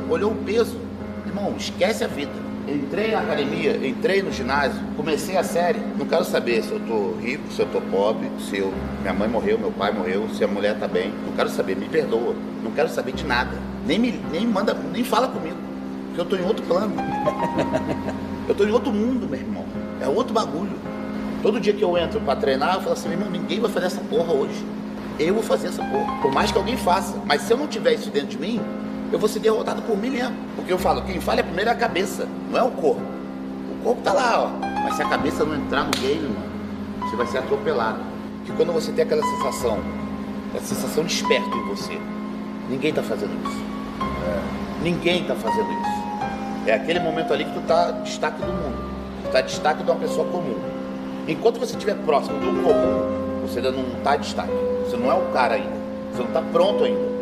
olhou o peso, irmão, esquece a vida. Eu entrei na academia, entrei no ginásio, comecei a série. Não quero saber se eu tô rico, se eu tô pobre, se minha mãe morreu, meu pai morreu, se a mulher tá bem. Não quero saber, me perdoa. Não quero saber de nada. Nem fala comigo, porque eu tô em outro plano. Eu tô em outro mundo, meu irmão. É outro bagulho. Todo dia que eu entro pra treinar, eu falo assim, meu irmão, ninguém vai fazer essa porra hoje. Eu vou fazer essa porra. Por mais que alguém faça. Mas se eu não tiver isso dentro de mim, eu vou ser derrotado por mim mesmo. Porque eu falo, quem falha primeiro é a cabeça, não é o corpo. O corpo tá lá, ó. Mas se a cabeça não entrar no game, mano, você vai ser atropelado. Porque quando você tem aquela sensação de esperto em você, ninguém tá fazendo isso. Ninguém tá fazendo isso. É aquele momento ali que tu tá destaque do mundo. Tu tá destaque de uma pessoa comum. Enquanto você estiver próximo de um comum, você ainda não tá destaque. Você não é o cara ainda. Você não tá pronto ainda.